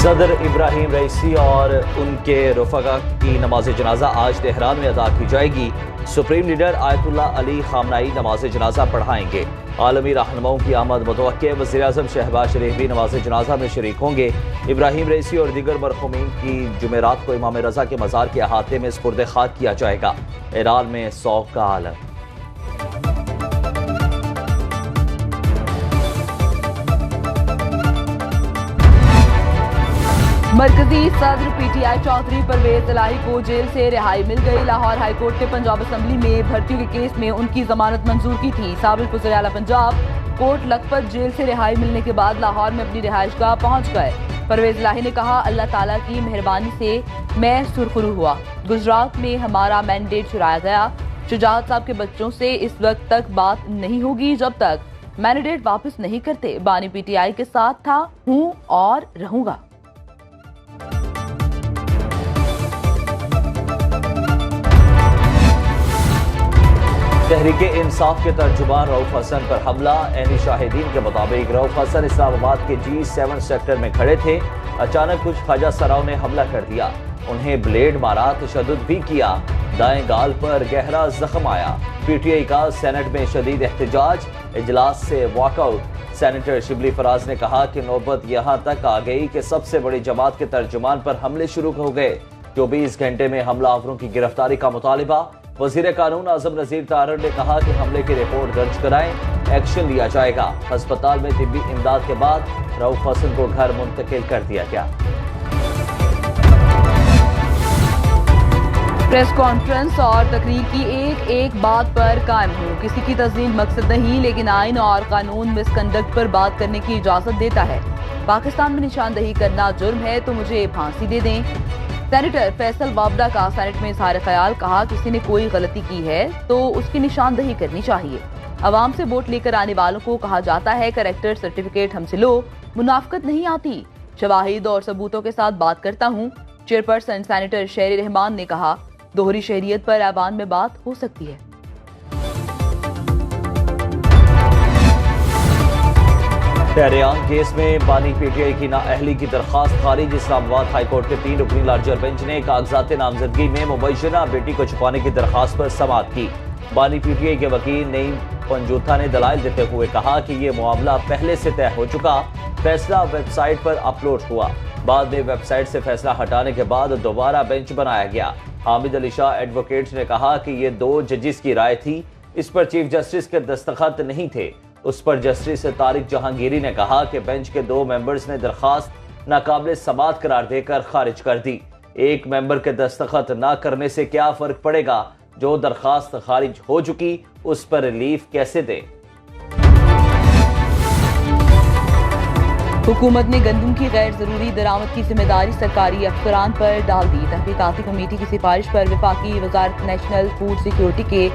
صدر Ebrahim Raisi اور ان کے رفقا کی نماز جنازہ آج تہران میں ادا کی جائے گی۔ سپریم لیڈر آیت اللہ علی خامنائی نماز جنازہ پڑھائیں گے۔ عالمی رہنماؤں کی آمد متوقع۔ وزیراعظم شہباز شریف بھی نماز جنازہ میں شریک ہوں گے۔ ابراہیم رئیسی اور دیگر مرحومین کی جمعرات کو امام رضا کے مزار کے احاطے میں سپرد خاک کیا جائے گا۔ ایران میں سوگ کا عالم۔ مرکزی صدر P T I Chaudhry Pervaiz Elahi کو جیل سے رہائی مل گئی۔ لاہور ہائی کورٹ نے پنجاب اسمبلی میں بھرتیوں کے کیس میں ان کی ضمانت منظور کی تھی۔ سابق وزیر اعلیٰ پنجاب کوٹ لکھپت جیل سے رہائی ملنے کے بعد لاہور میں اپنی رہائش گاہ پہنچ گئے۔ پرویز الہی نے کہا، اللہ تعالیٰ کی مہربانی سے میں سرخرو ہوا۔ گجرات میں ہمارا مینڈیٹ چرایا گیا۔ شجاعت صاحب کے بچوں سے اس وقت تک بات نہیں ہوگی جب تک مینڈیٹ واپس نہیں کرتے۔ بانی پی ٹی آئی کے ساتھ تھا، ہوں اور رہوں گا۔ تحریک انصاف کے ترجمان رؤف حسن پر حملہ۔ عینی شاہدین کے مطابق رؤف حسن اسلام آباد کے G7 سیکٹر میں کھڑے تھے۔ اچانک کچھ خواجہ سراؤں نے حملہ کر دیا، انہیں بلیڈ مارا، تشدد بھی کیا، دائیں گال پر گہرا زخم آیا۔ پی ٹی آئی کا سینٹ میں شدید احتجاج، اجلاس سے walk out. Senator Shibli Faraz نے کہا کہ نوبت یہاں تک آ گئی کہ سب سے بڑی جماعت کے ترجمان پر حملے شروع ہو گئے۔ 24 گھنٹے میں حملہ آوروں کی گرفتاری کا مطالبہ۔ وزیر قانون اعظم نذیر طاہر نے کہا کہ حملے کی رپورٹ درج کرائیں، ایکشن لیا جائے گا۔ ہسپتال میں طبی امداد کے بعد رؤف حسن کو گھر منتقل کر دیا گیا۔ پریس کانفرنس اور تقریر کی ایک بات پر قائم ہوں۔ کسی کی تزیین مقصد نہیں، لیکن آئین اور قانون مس کنڈکٹ پر بات کرنے کی اجازت دیتا ہے۔ پاکستان میں نشاندہی کرنا جرم ہے تو مجھے پھانسی دے دیں۔ سینیٹر فیصل وابڈا کا سینٹ میں اظہار خیال، کہا کسی نے کوئی غلطی کی ہے تو اس کی نشاندہی کرنی چاہیے۔ عوام سے ووٹ لے کر آنے والوں کو کہا جاتا ہے کریکٹر سرٹیفکیٹ ہم سے لو، منافقت نہیں آتی، شواہد اور ثبوتوں کے ساتھ بات کرتا ہوں۔ چیئرپرسن سینیٹر شہری رحمان نے کہا، دوہری شہریت پر ایوان میں بات ہو سکتی ہے۔ ٹہریان کیس میں بانی پی ٹی آئی کی نااہلی کی درخواست خارج۔ اسلام آباد ہائی کورٹ کے 3 رکنی لارجر بینچ نے کاغذات نامزدگی میں مبینہ بیٹی کو چھپانے کی درخواست پر سماعت کی۔ بانی پی ٹی آئی کے وکیل نعیم پنجوتھا نے دلائل دیتے ہوئے کہا کہ یہ معاملہ پہلے سے طے ہو چکا، فیصلہ ویب سائٹ پر اپلوڈ ہوا، بعد میں ویب سائٹ سے فیصلہ ہٹانے کے بعد دوبارہ بینچ بنایا گیا۔ حامد علی شاہ ایڈوکیٹ نے کہا کہ یہ 2 ججز کی رائے تھی، اس پر چیف جسٹس کے دستخط نہیں تھے۔ اس پر جسٹس طارق جہانگیری نے کہا کہ بینچ کے 2 ممبرز نے درخواست ناقابل سماعت قرار دے کر خارج کر دی۔ ایک ممبر کے دستخط نہ کرنے سے کیا فرق پڑے گا؟ جو درخواست خارج ہو چکی اس پر ریلیف کیسے دے؟ حکومت نے گندم کی غیر ضروری درآمد کی ذمہ داری سرکاری افسران پر ڈال دی۔ تحقیقاتی کمیٹی کی سفارش پر وفاقی وزارت نیشنل فوڈ سیکیورٹی کے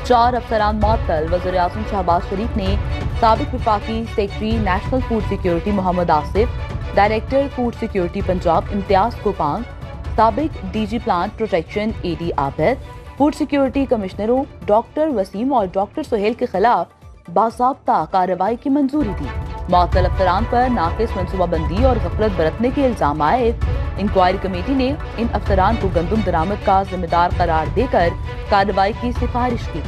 4 افسران معطل۔ وزیر اعظم شہباز شریف نے سابق وفاقی secretary national food security Muhammad Asif, director food security Punjab Imtiaz کوپانگ، سابق D G plant protection A D Abid, food security کمشنروں ڈاکٹر وسیم اور ڈاکٹر سہیل کے خلاف باضابطہ کارروائی کی منظوری دی۔ معطل افسران پر ناقص منصوبہ بندی اور غفلت برتنے کے الزام عائد۔ انکوائری کمیٹی نے ان افسران کو گندم درآمد کا ذمہ دار قرار دے کر کارروائی کی سفارش کی۔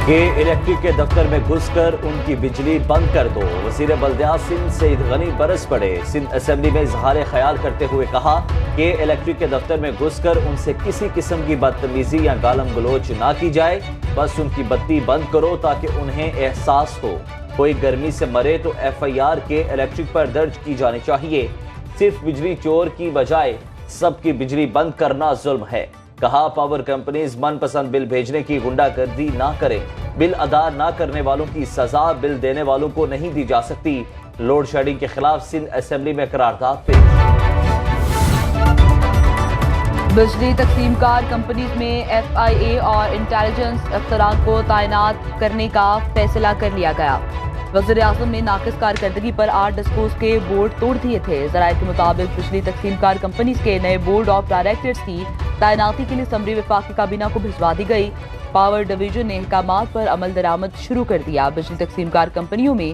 کہ الیکٹرک کے دفتر میں گھس کر ان کی بجلی بند کر دو۔ وزیر بلدیات سندھ سعید غنی برس پڑے۔ سندھ اسمبلی میں اظہار خیال کرتے ہوئے کہا کہ الیکٹرک کے دفتر میں گھس کر ان سے کسی قسم کی بدتمیزی یا گالم گلوچ نہ کی جائے، بس ان کی بتی بند کرو تاکہ انہیں احساس ہو۔ کوئی گرمی سے مرے تو FIR کے الیکٹرک پر درج کی جانی چاہیے۔ صرف بجلی چور کی بجائے سب کی بجلی بند کرنا ظلم ہے۔ کہا پاور کمپنیز من پسند بل بھیجنے کی غنڈہ گردی نہ کریں، بل ادا نہ کرنے والوں کی سزا بل دینے والوں کو نہیں دی جا سکتی۔ لوڈ شیڈنگ کے خلاف سندھ اسمبلی میں قرارداد پیش۔ بجلی تقسیم کار کمپنیز میں FIA اور انٹیلیجنس افسران کو تعینات کرنے کا فیصلہ کر لیا گیا۔ وزیر اعظم نے ناقص کارکردگی پر 8 ڈسپوز کے بورڈ توڑ دیے تھے۔ ذرائع کے مطابق بجلی تقسیم کار کمپنیز کے نئے بورڈ آف ڈائریکٹرز کی تعیناتی کے لیے سمری وفاقی کابینہ کو بھجوا دی گئی۔ پاور ڈویژن نے احکامات پر عمل درآمد شروع کر دیا۔ بجلی تقسیم کار کمپنیوں میں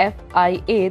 FIA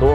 2